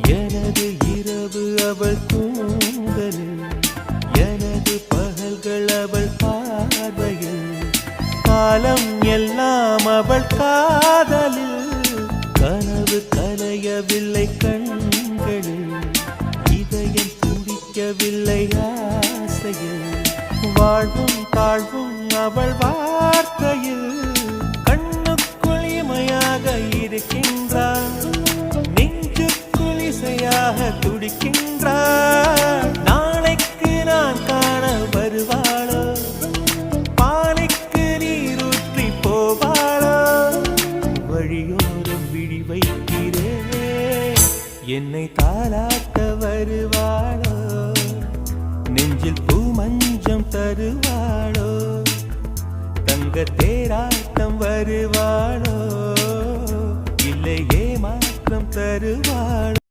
எனது இரவு அவள் தூங்கலில், எனது பகல்கள் அவள் பார்வையில், காலம் எல்லாம் அவள் காதலில். கனவு கலையவில்லை கண்களில், இதயம் துடிக்கவில்லை ஆசையில், வாழ்வும் தாழ்வும் அவள் வார்த்தையில். கண்ணுக்குள் இமையாக இருக்கின்றாள், நெஞ்சுக்குள் இசையாக துடிக்கின்றாள். நாளைக்கு நான் காண வருவாளோ, பாலைக்கு நீரூற்றி போவாளோ. வழியோரம் விழி வைக்கிறேன், என்னை தாளாட்ட வருவாளோ. நெஞ்சில் பூ மஞ்சம் தருவாளோ, தங்க தேராட்டம் வருவாளோ, இல்லை ஏமாற்றம் தருவாளோ.